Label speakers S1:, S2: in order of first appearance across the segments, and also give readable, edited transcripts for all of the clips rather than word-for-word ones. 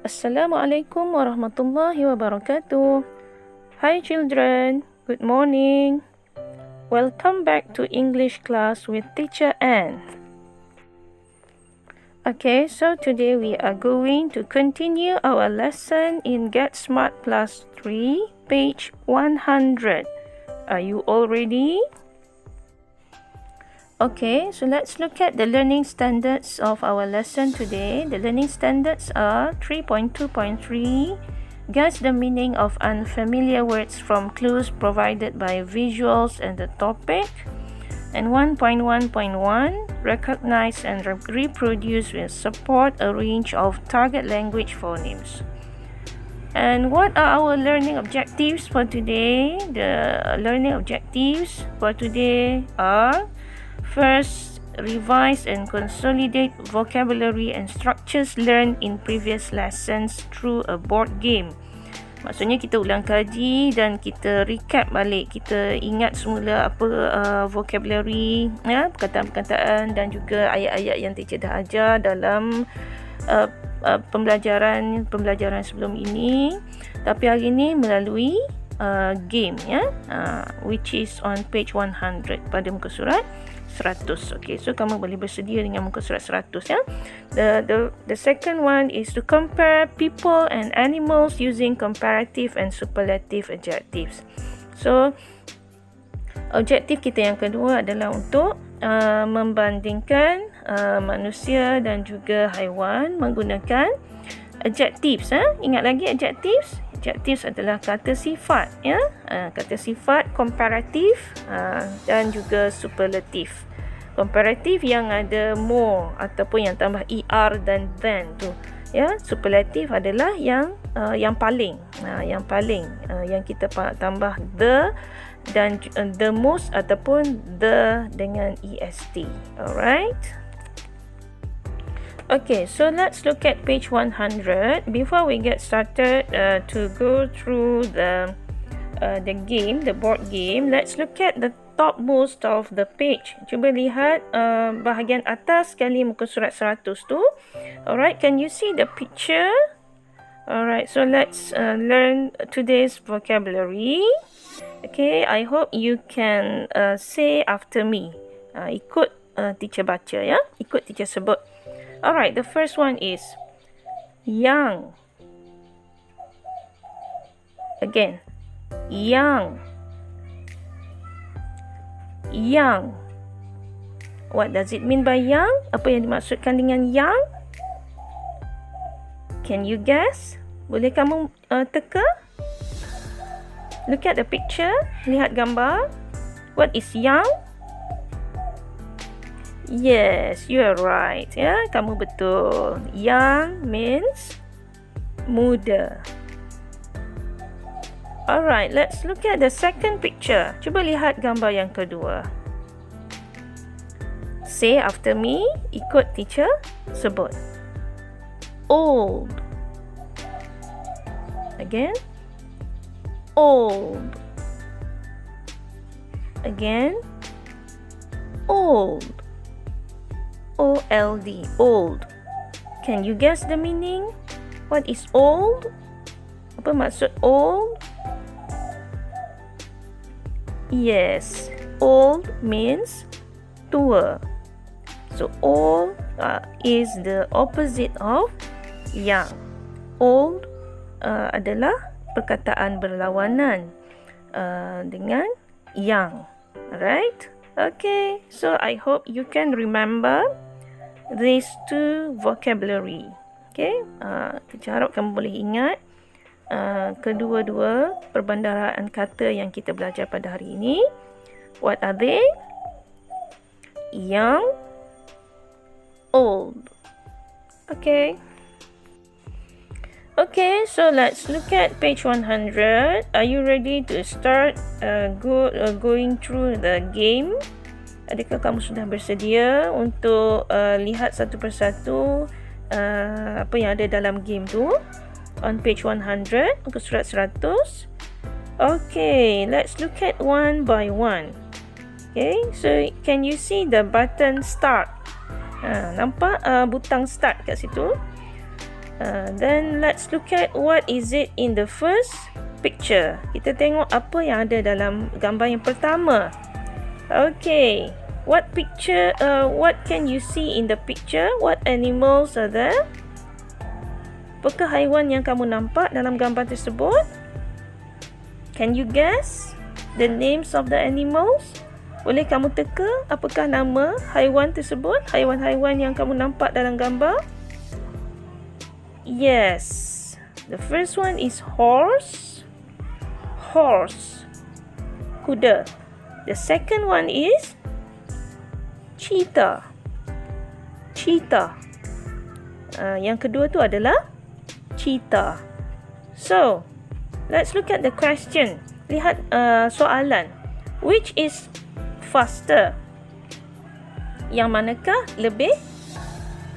S1: Assalamualaikum warahmatullahi wabarakatuh. Hi children, good morning. Welcome back to English class with Teacher Anne. Okay, so today we are going to continue our lesson in Get Smart Plus 3, page 100. Are you all ready? Okay, so let's look at the learning standards of our lesson today. The learning standards are 3.2.3, guess the meaning of unfamiliar words from clues provided by visuals and the topic. And 1.1.1, recognize and reproduce with support a range of target language phonemes. And what are our learning objectives for today? The learning objectives for today are: first, revise and consolidate vocabulary and structures learned in previous lessons through a board game. Maksudnya kita ulang kaji dan kita recap balik, kita ingat semula apa vocabulary, ya, perkataan-perkataan dan juga ayat-ayat yang teacher dah ajar dalam pembelajaran sebelum ini. Tapi hari ini melalui game, ya, which is on page 100 pada muka surat 100. Okay, so kamu boleh bersedia dengan muka surat 100, ya. The second one is to compare people and animals using comparative and superlative adjectives. So objektif kita yang kedua adalah untuk membandingkan manusia dan juga haiwan menggunakan adjectives. Ingat lagi adjectives? Adjectives adalah kata sifat, ya. Kata sifat komparatif dan juga superlatif. Komparatif yang ada more ataupun yang tambah er dan than tu, ya. Superlatif adalah yang paling, yang kita tambah the dan the most ataupun the dengan est. Alright. Okay, so let's look at page 100. Before we get started to go through the game, the board game, let's look at the topmost of the page. Cuba lihat bahagian atas sekali muka surat 100 tu. Alright, can you see the picture? Alright, so let's learn today's vocabulary. Okay, I hope you can say after me. Ikut teacher baca, ya. Ikut teacher sebut. Alright, the first one is young. Again, young. Young. What does it mean by young? Apa yang dimaksudkan dengan young? Can you guess? Boleh kamu teka? Look at the picture. Lihat gambar. What is young? Yes, you are right. Ya, kamu betul. Young means muda. Alright, let's look at the second picture. Cuba lihat gambar yang kedua. Say after me, ikut teacher sebut. Old. Again. Old. Again. Old. O-L-D, old. Can you guess the meaning? What is old? Apa maksud old? Yes, old means tua. So old is the opposite of young. Old adalah perkataan berlawanan dengan young. Alright? Okay, so I hope you can remember these two vocabulary. Okay, kita harap kamu boleh ingat kedua-dua perbandaraan kata yang kita belajar pada hari ini. What are they? Young, old. Okay. Okay, so let's look at page 100. Are you ready to start going through the game? Adakah kamu sudah bersedia untuk lihat satu persatu apa yang ada dalam game tu? On page 100, muka surat 100. Okay, let's look at one by one. Okay, so can you see the button start? Nampak butang start kat situ? Then let's look at what is it in the first picture. Kita tengok apa yang ada dalam gambar yang pertama. Okay, what can you see in the picture? What animals are there? Apakah haiwan yang kamu nampak dalam gambar tersebut? Can you guess the names of the animals? Boleh kamu teka apakah nama haiwan tersebut? Haiwan-haiwan yang kamu nampak dalam gambar? Yes. The first one is horse. Horse. Kuda. The second one is cheetah. Cheetah. Yang kedua tu adalah cheetah. So, let's look at the question. Lihat soalan. Which is faster? Yang manakah lebih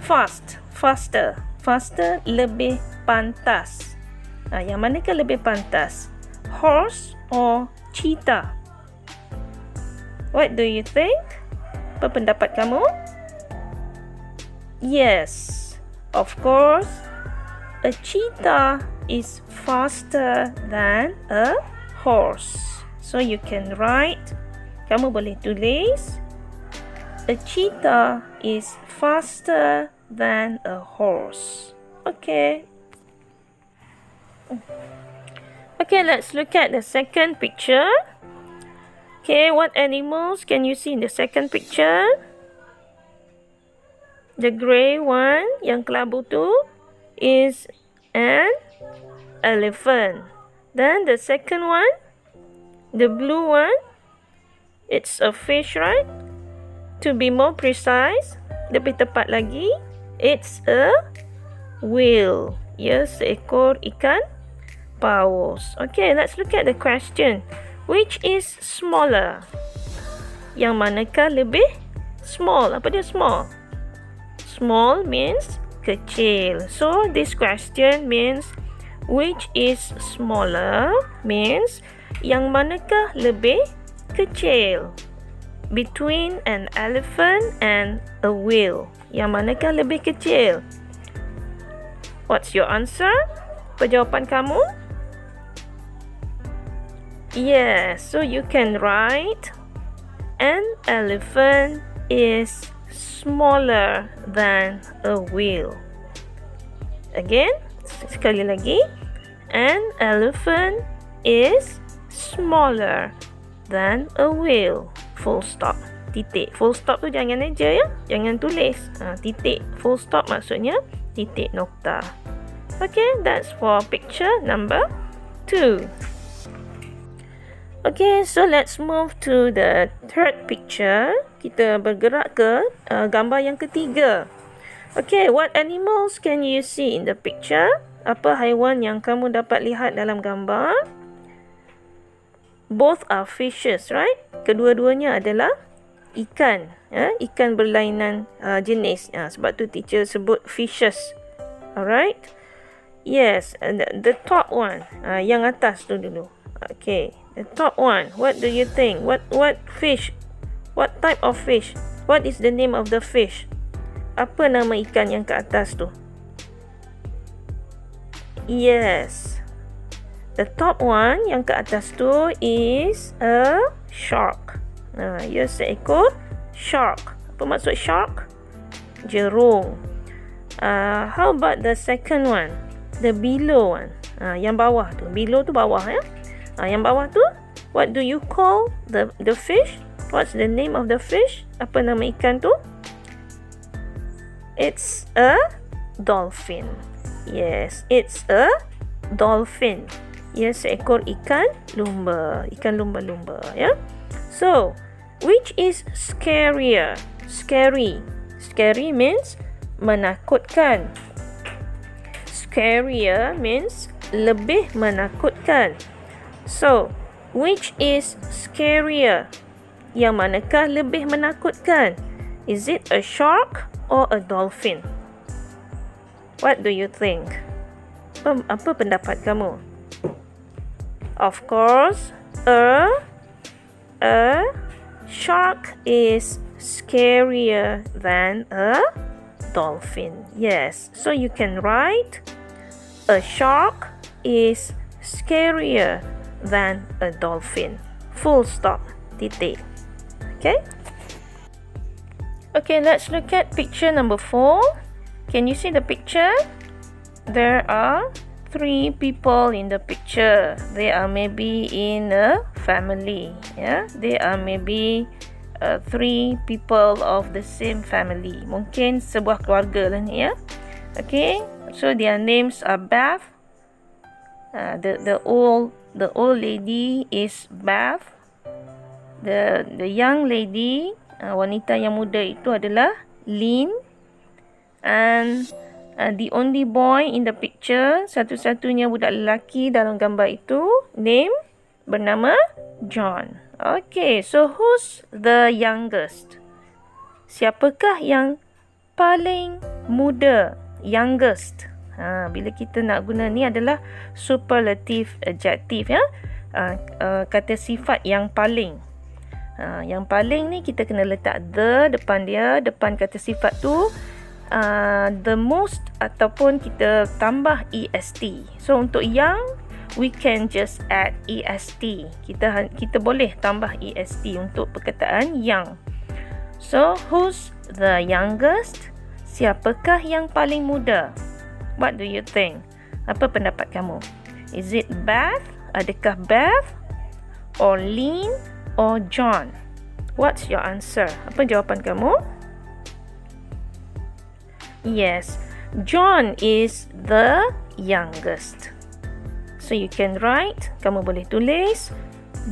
S1: fast? Faster. Faster, lebih pantas. Yang manakah lebih pantas? Horse or cheetah? What do you think? Apa pendapat kamu? Yes, of course, a cheetah is faster than a horse. So you can write, kamu boleh tulis, a cheetah is faster than a horse. Okay. Okay, let's look at the second picture. Okay, what animals can you see in the second picture? The grey one, yang kelabu tu, is an elephant. Then the second one, the blue one, it's a fish, right? To be more precise, lebih tepat lagi, it's a whale. Ya, seekor ikan paus. Okay, let's look at the question. Which is smaller? Yang manakah lebih small? Apa dia small? Small means kecil. So, this question means which is smaller means yang manakah lebih kecil? Between an elephant and a whale. Yang manakah lebih kecil? What's your answer? Apa jawapan kamu? Yes, so you can write an elephant is smaller than a whale. Again, sekali lagi, an elephant is smaller than a whale. Full stop. Titik. Full stop tu jangan aja ya. Jangan tulis. Titik. Full stop maksudnya titik nokta. Okay, that's for picture number 2. Okay, so let's move to the third picture. Kita bergerak ke gambar yang ketiga. Okay, what animals can you see in the picture? Apa haiwan yang kamu dapat lihat dalam gambar? Both are fishes, right? Kedua-duanya adalah ikan. Ikan berlainan jenis. Sebab tu teacher sebut fishes. Alright? Yes, the top one. Yang atas tu dulu. Okay, the top one. What do you think? What fish? What type of fish? What is the name of the fish? Apa nama ikan yang ke atas tu? Yes. The top one yang ke atas tu is a shark. Ya, seekor shark. Apa maksud shark? Jerung. How about the second one? The below one. Yang bawah tu. Below tu bawah ya. Yang bawah tu, what do you call the fish? What's the name of the fish? Apa nama ikan tu? It's a dolphin. Yes, it's a dolphin. Ya, seekor ikan lumba. Ikan lumba-lumba ya. So, which is scarier? Scary. Scary means menakutkan. Scarier means lebih menakutkan. So, which is scarier? Yang manakah lebih menakutkan? Is it a shark or a dolphin? What do you think? Apa pendapat kamu? Of course, a shark is scarier than a dolphin. Yes, so you can write A shark is scarier than a dolphin. Full stop. Titik. Okay? Okay, let's look at picture number 4. Can you see the picture? There are 3 people in the picture. They are maybe in a family. Yeah, they are maybe 3 people of the same family. Mungkin sebuah keluarga lah ni, ya. Okay, so their names are Beth. The old lady is Beth. The young lady, wanita yang muda itu adalah Lynn. And the only boy in the picture, satu-satunya budak lelaki dalam gambar itu, bernama John. Okay, so who's the youngest? Siapakah yang paling muda? Youngest. Bila kita nak guna ni adalah superlative adjective, ya. Kata sifat yang paling. Yang paling ni kita kena letak the depan dia, depan kata sifat tu. The most ataupun kita tambah est. So untuk yang, we can just add est. Kita boleh tambah est untuk perkataan yang. So who's the youngest? Siapakah yang paling muda? What do you think? Apa pendapat kamu? Is it Beth? Adakah Beth? Or Lynn? Or John? What's your answer? Apa jawapan kamu? Yes, John is the youngest. So you can write, kamu boleh tulis,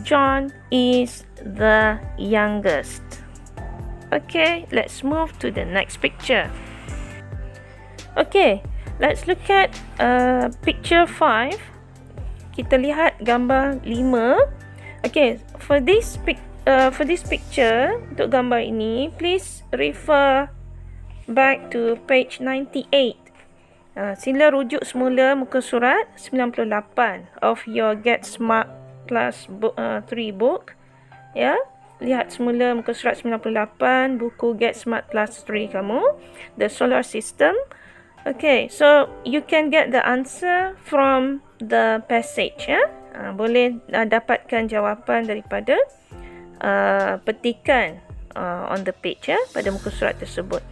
S1: John is the youngest. Okay, let's move to the next picture. Okay, let's look at picture 5. Kita lihat gambar 5. Okay, for this picture, untuk gambar ini, please refer back to page 98. Sila rujuk semula muka surat 98 of your Get Smart Class 3 book. Ya, lihat semula muka surat 98 buku Get Smart Class 3 kamu, the solar system. Okay, so you can get the answer from the passage, ya. Boleh dapatkan jawapan daripada petikan on the page, ya, pada muka surat tersebut.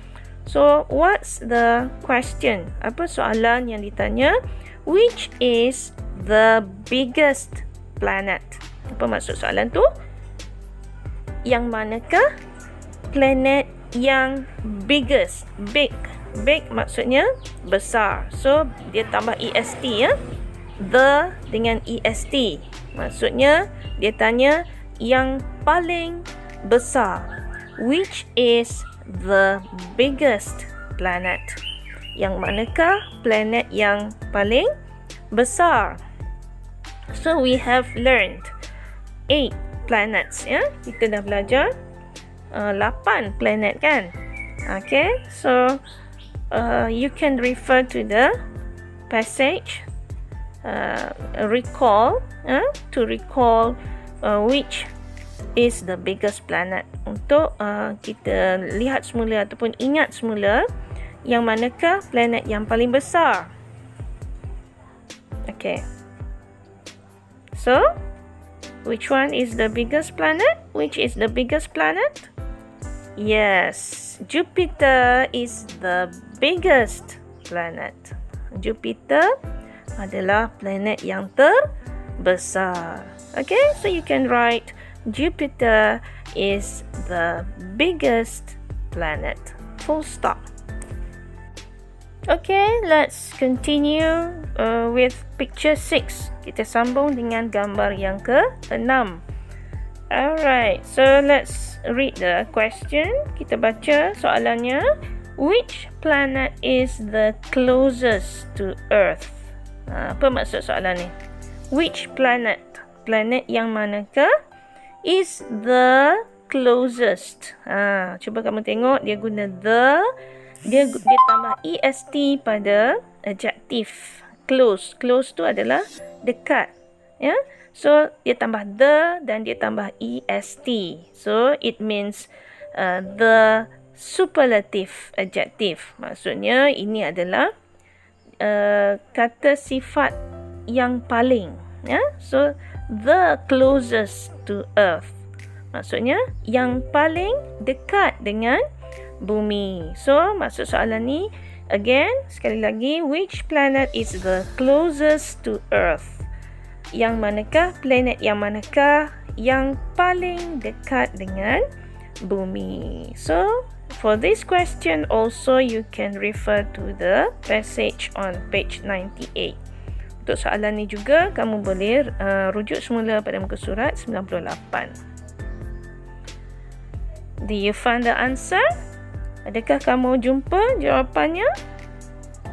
S1: So, what's the question? Apa soalan yang ditanya? Which is the biggest planet? Apa maksud soalan tu? Yang manakah planet yang biggest? Big maksudnya besar. So, dia tambah est, ya. The dengan est. Maksudnya, dia tanya yang paling besar. Which is the biggest planet? Yang manakah planet yang paling besar? So, we have learned 8 planets, ya. Kita dah belajar 8 planet, kan? Okay, so you can refer to the passage, recall which is the biggest planet, untuk kita lihat semula ataupun ingat semula yang manakah planet yang paling besar. Okay, so which one is the biggest planet? Which is the biggest planet? Yes, Jupiter is the biggest planet. Jupiter adalah planet yang terbesar. Okay, so you can write Jupiter is the biggest planet. Full stop. Okay, let's continue with picture 6. Kita sambung dengan gambar yang ke-6. Alright, so let's read the question. Kita baca soalannya. Which planet is the closest to Earth? Apa maksud soalan ni? Which planet? Planet yang manakah is the closest? Cuba kamu tengok, dia guna the, dia tambah est pada adjektif close. Close tu adalah dekat, ya. So dia tambah the dan dia tambah est. So it means the superlative adjective. Maksudnya ini adalah kata sifat yang paling, ya. So the closest to earth, maksudnya yang paling dekat dengan bumi. So maksud soalan ni, again, sekali lagi, which planet is the closest to earth? Yang manakah, planet yang manakah yang paling dekat dengan bumi? So for this question also you can refer to the passage on page 98. Untuk soalan ni juga kamu boleh rujuk semula pada muka surat 98. Do you find the answer? Adakah kamu jumpa jawapannya?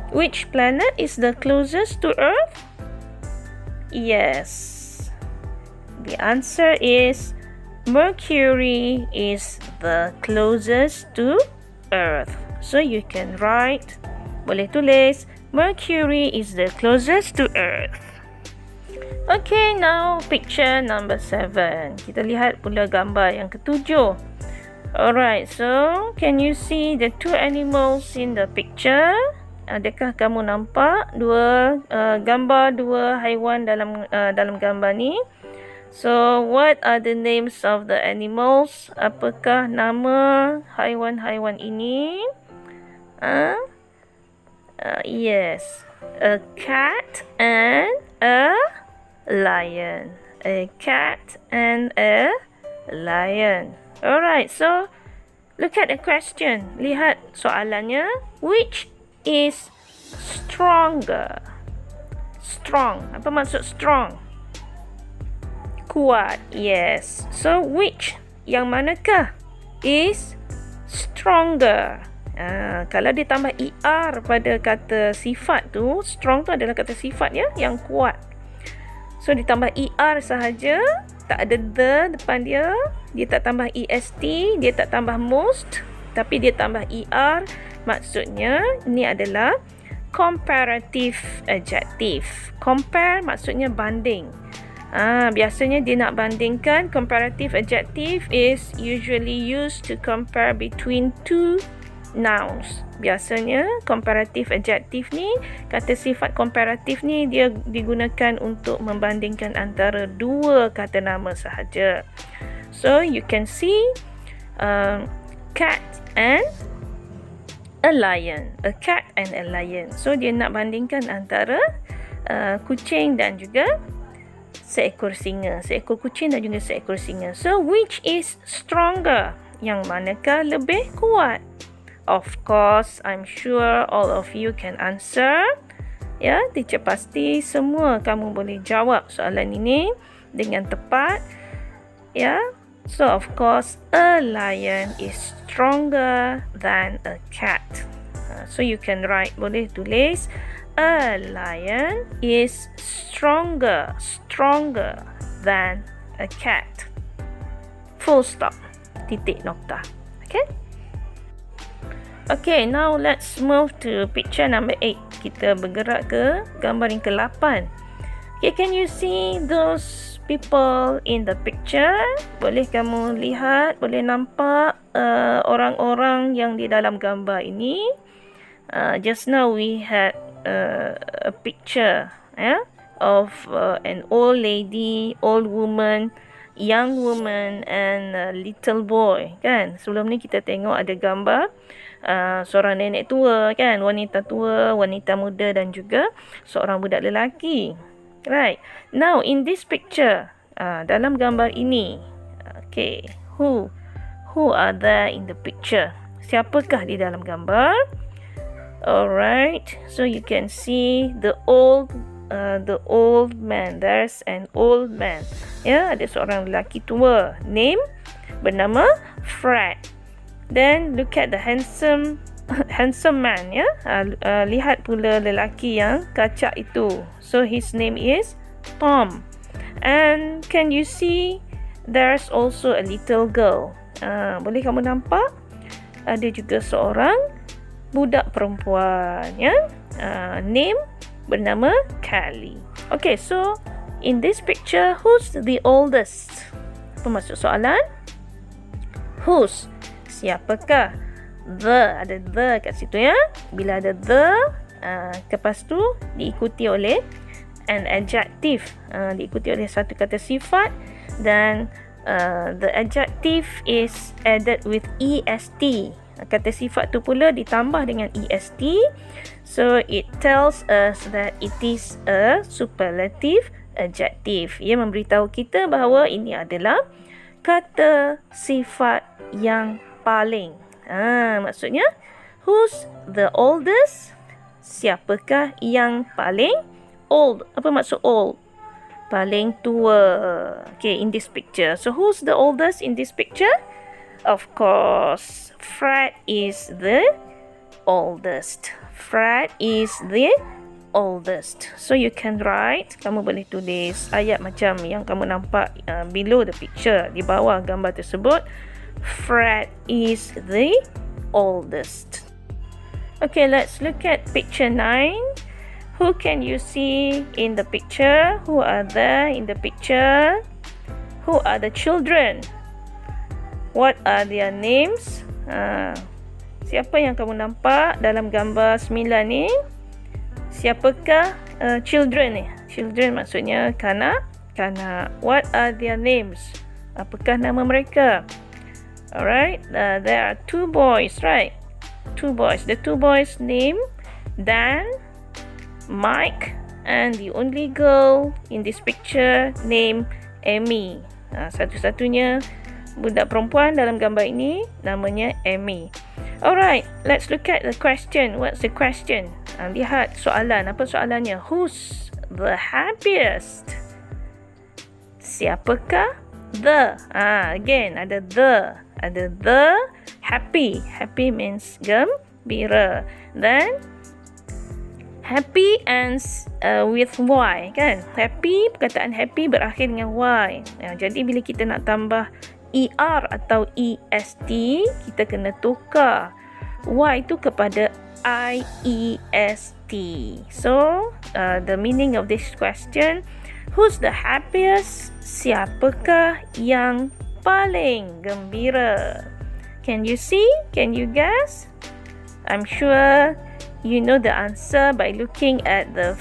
S1: Which planet is the closest to Earth? Yes. The answer is Mercury is the closest to Earth. So you can write, boleh tulis, Mercury is the closest to Earth. Okay, now picture number 7. Kita lihat pula gambar yang ketujuh. Alright, so can you see the two animals in the picture? Adakah kamu nampak gambar dua haiwan dalam gambar ni? So, what are the names of the animals? Apakah nama haiwan-haiwan ini? Yes, a cat and a lion. A cat and a lion. Alright, so look at the question. Lihat soalannya. Which is stronger? Strong. Apa maksud strong? Kuat. Yes. So which, yang manakah is stronger? Kalau ditambah ER pada kata sifat tu, strong tu adalah kata sifat ya, yang kuat. So ditambah ER sahaja, tak ada the depan dia, dia tak tambah EST, dia tak tambah most, tapi dia tambah ER, maksudnya ini adalah comparative adjective. Compare maksudnya banding. Biasanya dia nak bandingkan. Comparative adjective is usually used to compare between two nouns. Biasanya comparative adjective ni, kata sifat comparative ni, dia digunakan untuk membandingkan antara dua kata nama sahaja. So you can see cat and a lion. A cat and a lion. So dia nak bandingkan antara kucing dan juga seekor singa. Seekor kucing dan juga seekor singa. So which is stronger? Yang manakah lebih kuat? Of course, I'm sure all of you can answer. Ya, teacher pasti semua kamu boleh jawab soalan ini dengan tepat. Ya, so of course, a lion is stronger than a cat. So you can write, boleh tulis, a lion is stronger than a cat. Full stop. Titik nokta. Okay? Okay, now let's move to picture number 8. Kita bergerak ke gambar yang ke-8. Okay, can you see those people in the picture? Boleh kamu lihat, boleh nampak orang-orang yang di dalam gambar ini. Just now we had a picture of an old lady, old woman, young woman and a little boy, kan? Sebelum ni kita tengok ada gambar seorang nenek tua, kan, wanita tua, wanita muda dan juga seorang budak lelaki. Right. Now in this picture, dalam gambar ini, okay, who are there in the picture? Siapakah di dalam gambar? Alright. So you can see the old man. There's an old man. Ya, ada seorang lelaki tua. Name bernama Fred. Then look at the handsome man, ya. Lihat pula lelaki yang kacak itu. So his name is Tom. And can you see there's also a little girl. Boleh kamu nampak? Ada juga seorang budak perempuan, ya. Name bernama Kelly. Okay, so in this picture, who's the oldest? Apa maksud soalan? Whose? Siapakah? The, ada the kat situ, ya. Bila ada the, Lepas tu diikuti oleh an adjective, diikuti oleh satu kata sifat, dan the adjective is added with est. Kata sifat tu pula ditambah dengan est, so it tells us that it is a superlative adjective. Ia memberitahu kita bahawa ini adalah kata sifat yang paling. Maksudnya, who's the oldest? Siapakah yang paling old? Apa maksud old? Paling tua. Okay, in this picture. So, who's the oldest in this picture? Of course, Fred is the oldest. Fred is the oldest. So, you can write, kamu boleh tulis ayat macam yang kamu nampak below the picture, di bawah gambar tersebut. Fred is the oldest. Okay, let's look at picture 9. Who can you see in the picture? Who are there in the picture? Who are the children? What are their names? Siapa yang kamu nampak dalam gambar 9 ni? Siapakah children ni? Children maksudnya kanak. What are their names? Apakah nama mereka? Alright, there are 2 boys, right? 2 boys. The 2 boys name Dan, Mike, and the only girl in this picture name Amy. Satu-satunya budak perempuan dalam gambar ini namanya Amy. Alright, let's look at the question. What's the question? Lihat soalan. Apa soalannya? Who's the happiest? Siapakah? The. Again, ada the. Ada the happy. Happy means gembira. Then, happy ends with Y, kan? Happy, perkataan happy berakhir dengan Y. Jadi, bila kita nak tambah ER atau EST, kita kena tukar Y itu kepada IEST. So, the meaning of this question, who's the happiest? Siapakah yang paling gembira? Can you see? Can you guess? I'm sure you know the answer by looking at the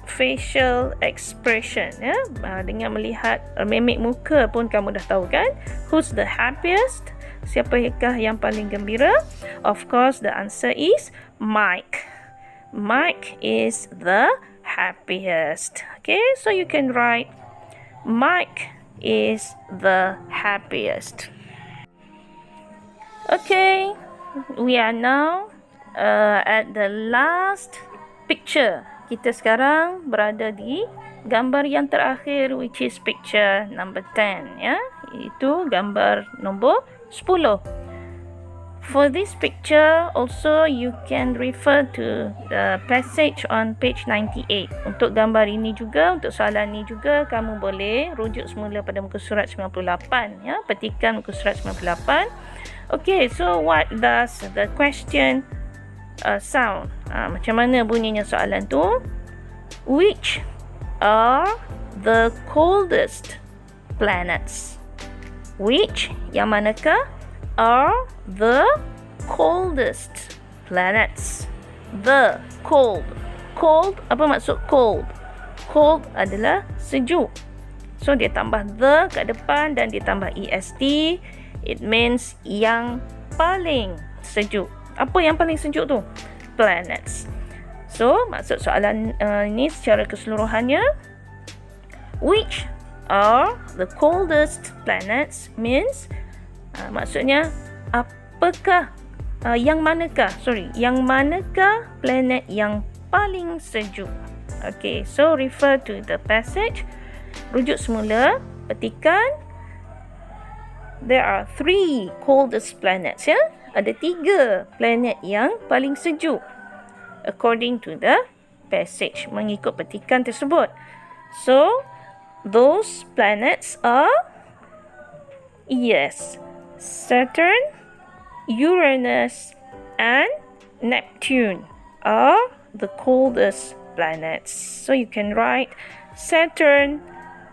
S1: facial expression, ya. Dengan melihat mimik muka pun kamu dah tahu, kan? Who's the happiest? Siapakah yang paling gembira? Of course, the answer is Mike. Mike is the happiest. Okay, so you can write Mike is the happiest. Okay, we are now at the last picture. Kita sekarang berada di gambar yang terakhir, which is picture number 10, ya. Itu gambar nombor 10. For this picture, also you can refer to the passage on page 98. Untuk gambar ini juga, untuk soalan ini juga, kamu boleh rujuk semula pada muka surat 98, ya. Petikan muka surat 98. Okay, so what does the question sound? Macam mana bunyinya soalan tu? Which are the coldest planets? Which, yang manakah, are the coldest planets? The, cold. Cold, apa maksud cold? Cold adalah sejuk. So, dia tambah the kat depan dan dia tambah est. It means yang paling sejuk. Apa yang paling sejuk tu? Planets. So, maksud soalan ini secara keseluruhannya, which are the coldest planets means, maksudnya apakah, yang manakah planet yang paling sejuk. Okay, so refer to the passage. Rujuk semula, petikan. There are 3 coldest planets, ya. Ada 3 planet yang paling sejuk according to the passage, mengikut petikan tersebut. So, those planets are, yes, Saturn, Uranus, and Neptune are the coldest planets. So, you can write Saturn,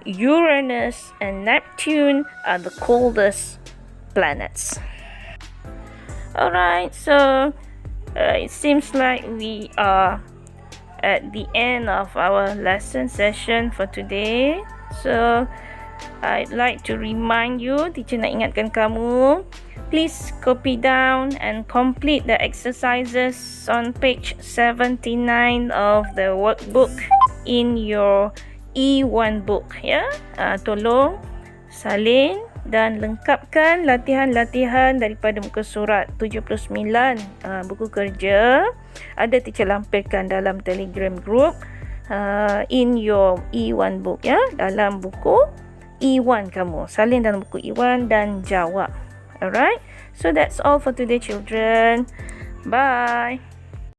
S1: Uranus, and Neptune are the coldest planets. Alright, so It seems like we are at the end of our lesson session for today. So I'd like to remind you, teacher nak ingatkan kamu, please copy down and complete the exercises on page 79 of the workbook in your E1 book, ya. Tolong salin dan lengkapkan latihan-latihan daripada muka surat 79 buku kerja. Ada teacher lampirkan dalam Telegram group in your E1 book, ya, dalam buku E1 kamu. Salin dalam buku E1 dan jawab. Alright, so that's all for today, children. Bye.